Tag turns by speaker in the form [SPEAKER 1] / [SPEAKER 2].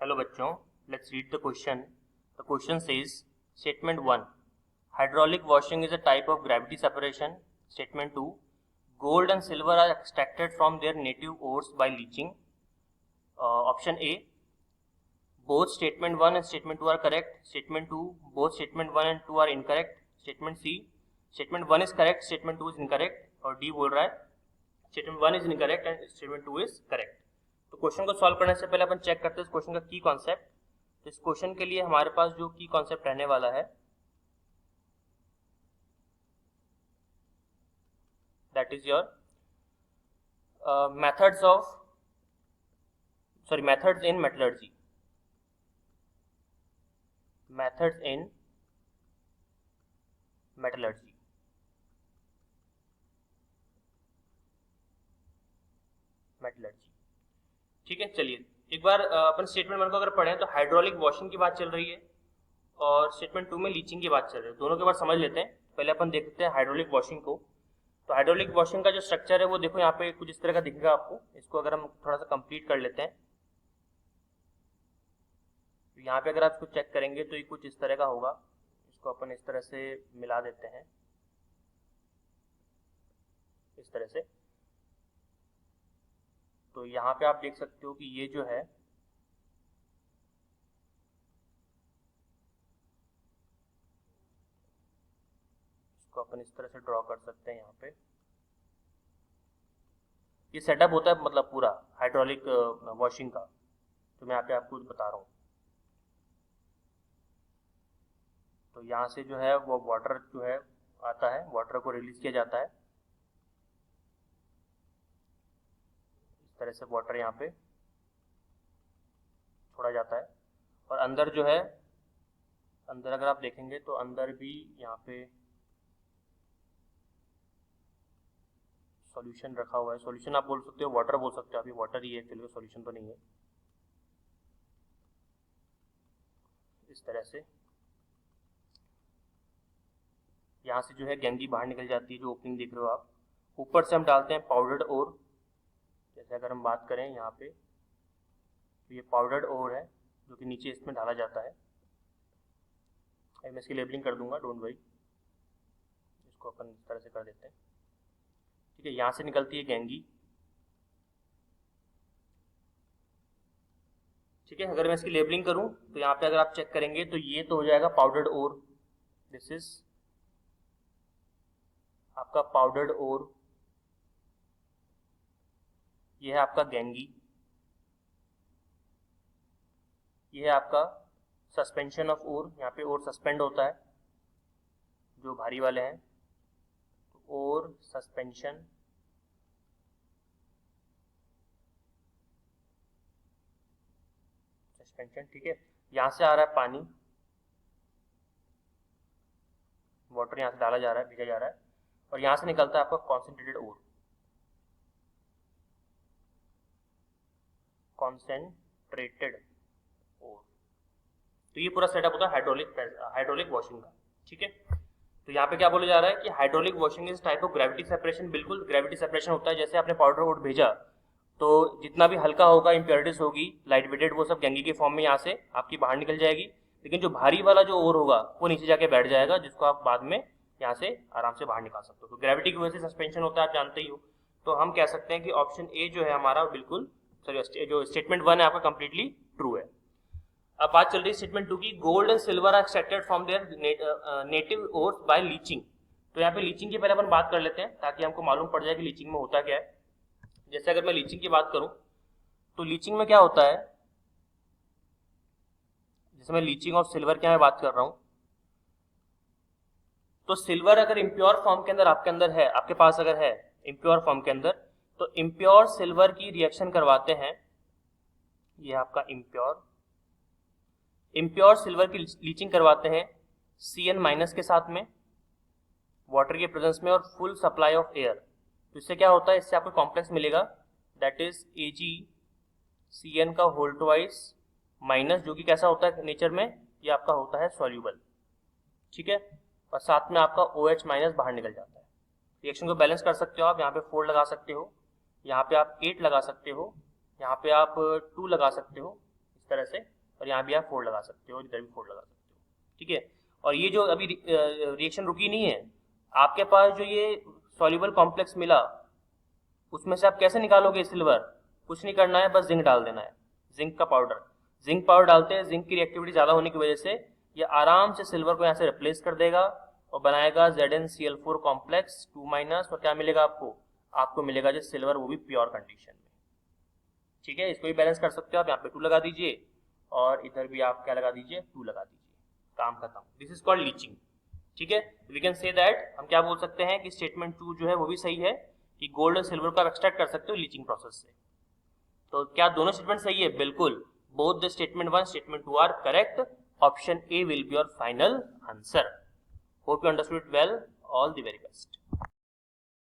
[SPEAKER 1] Hello बच्चों, let's read the question. The question says statement 1 hydraulic washing is a type of gravity separation. Statement 2 gold and silver are extracted from their native ores by leaching. Option A, both statement 1 and statement 2 are correct. Statement 2, both statement 1 and 2 are incorrect. Statement C, statement 1 is correct, statement 2 is incorrect. और D बोल रहा है statement 1 is incorrect and statement 2 is correct. तो question को solve करने से पहले अपन check करते हैं इस क्वेश्चन का की कॉन्सेप्ट. तो इस क्वेश्चन के लिए हमारे पास जो की कॉन्सेप्ट रहने वाला है that is your methods in metallurgy. Methods in metallurgy. ठीक है, चलिए एक बार अपन स्टेटमेंट 1 को अगर पढ़ें तो हाइड्रोलिक वॉशिंग की बात चल रही है और स्टेटमेंट 2 में लीचिंग की बात चल रही है. दोनों के बारे समझ लेते हैं. पहले अपन देखते हैं हाइड्रोलिक वॉशिंग को. तो हाइड्रोलिक वॉशिंग का जो स्ट्रक्चर है वो देखो यहाँ पे कुछ इस तरह का दिखेगा आपको. इसको अगर हम थोड़ा सा कंप्लीट कर लेते हैं तो यहाँ पे अगर आप इसको चेक करेंगे तो ये कुछ इस तरह का होगा. इसको अपन इस तरह से मिला देते हैं इस तरह से. तो यहाँ पे आप देख सकते हो कि ये जो है इसको अपन इस तरह से ड्रॉ कर सकते हैं. यहाँ पे ये सेटअप होता है मतलब पूरा हाइड्रोलिक वॉशिंग का. तो मैं यहाँ पे आपको बता रहा हूँ. तो यहाँ से जो है वो वाटर जो है आता है, वाटर को रिलीज किया जाता है. इस तरह से वाटर यहाँ पे छोड़ा जाता है और अंदर जो है अंदर अगर आप देखेंगे तो अंदर भी यहाँ पे सॉल्यूशन रखा हुआ है. सॉल्यूशन आप बोल सकते हो, वाटर बोल सकते हो. अभी वाटर ही है फिर सॉल्यूशन तो नहीं है. इस तरह से यहाँ से जो है गंगी बाहर निकल जाती है, जो ओपनिंग देख रहे हो आप. ऊपर से हम डालते हैं पाउडर्ड ओर. जैसे अगर हम बात करें यहाँ पे तो ये पाउडर्ड ओर है जो कि नीचे इसमें डाला जाता है. मैं इसकी लेबलिंग कर दूंगा, डोंट वरी. इसको अपन इस तरह से कर देते हैं. ठीक है, यहाँ से निकलती है गंगी. ठीक है, अगर मैं इसकी लेबलिंग करूं तो यहाँ पे अगर आप चेक करेंगे तो ये तो हो जाएगा पाउडर्ड ओर. दिस इज आपका पाउडर्ड ओर. ये है आपका गंगी. ये है आपका सस्पेंशन ऑफ ओर. यहाँ पे ओर सस्पेंड होता है जो भारी वाले हैं. ओर सस्पेंशन. ठीक है, यहाँ से आ रहा है पानी, वाटर यहाँ से डाला जा रहा है, भेजा जा रहा है. और यहाँ से निकलता है आपका कॉन्सेंट्रेटेड ओर. कॉन्सेंट्रेटेड ओर. तो ये पूरा सेटअप होता है हाइड्रोलिक वॉशिंग का. ठीक है, तो यहाँ पे क्या बोला जा रहा है कि hydraulic washing is type of gravity separation. बिल्कुल ग्रेविटी सेपरेशन होता है. जैसे आपने पाउडर ओर भेजा तो जितना भी हल्का होगा, इम्प्योरिटीज होगी, लाइट वेटेड, वो सब गंगी के फॉर्म में यहाँ से आपकी बाहर निकल जाएगी. लेकिन जो भारी वाला जो ओर होगा वो नीचे जाके बैठ जाएगा, जिसको आप बाद में यहाँ से आराम से बाहर निकाल सकते हो. तो ग्रेविटी की वजह से सस्पेंशन होता है, आप जानते ही हो. तो हम कह सकते हैं कि ऑप्शन ए जो है हमारा बिल्कुल सॉरी, जो स्टेटमेंट 1 है आपका कंप्लीटली ट्रू है. अब बात चल रही है स्टेटमेंट 2 की. Gold and silver are extracted from their native ores by leaching. तो यहाँ पे लीचिंग की पहले अपन बात कर लेते हैं ताकि हमको मालूम पड़ जाए कि लीचिंग में होता क्या है. जैसे अगर मैं लीचिंग की बात करूं तो लीचिंग में क्या होता है, जैसे मैं लीचिंग ऑफ सिल्वर की मैं बात कर रहा हूं तो सिल्वर अगर इम्प्योर फॉर्म के अंदर आपके अंदर है, आपके पास अगर है इम्प्योर फॉर्म के अंदर, तो इम्प्योर सिल्वर की रिएक्शन करवाते हैं. ये आपका इम्प्योर सिल्वर की लीचिंग करवाते हैं Cn- के साथ में, वाटर के प्रेजेंस में और फुल सप्लाई ऑफ एयर. तो इससे क्या होता है, इससे आपको कॉम्प्लेक्स मिलेगा दैट इज AgCN का होल ट्वाइस माइनस, जो कि कैसा होता है नेचर में, ये आपका होता है सॉल्यूबल. ठीक है, और साथ में आपका OH- बाहर निकल जाता है. रिएक्शन को बैलेंस कर सकते हो आप. यहाँ पे 4 लगा सकते हो, यहाँ पे आप 8 लगा सकते हो, यहाँ पे आप 2 लगा सकते हो. इस तरह से और यहाँ भी आप 4 लगा सकते हो और इधर भी 4 लगा सकते हो, ठीक है। और ये जो अभी रिएक्शन रुकी नहीं है, आपके पास जो ये सॉल्युबल कॉम्प्लेक्स मिला उसमें से आप कैसे निकालोगे सिल्वर? कुछ नहीं करना है, बस जिंक डाल देना है, जिंक का पाउडर। जिंक पाउडर डालते हैं, जिंक की रिएक्टिविटी ज़्यादा होने की वजह से ये आराम से सिल्वर को यहाँ से रिप्लेस कर देगा और बनाएगा ZnCl4 कॉम्प्लेक्स 2- और क्या मिलेगा आपको? आपको मिलेगा जो सिल्वर, वो भी प्योर कंडीशन में, ठीक है। इसको भी बैलेंस कर सकते हो आप, यहाँ पे 2 लगा दीजिए और इधर भी आप क्या लगा दीजिए, 2 लगा दीजिए, काम खत्म। दिस इज कॉल्ड लीचिंग, ठीक है। वी कैन से दैट, हम क्या बोल सकते हैं कि स्टेटमेंट 2 जो है वो भी सही है कि गोल्ड और सिल्वर को आप एक्सट्रैक्ट कर सकते हो लीचिंग प्रोसेस से। तो क्या दोनों स्टेटमेंट सही है? बिल्कुल, both the statement 1 statement 2 are correct. Option A will be your final answer. Hope you understood well. All the very best.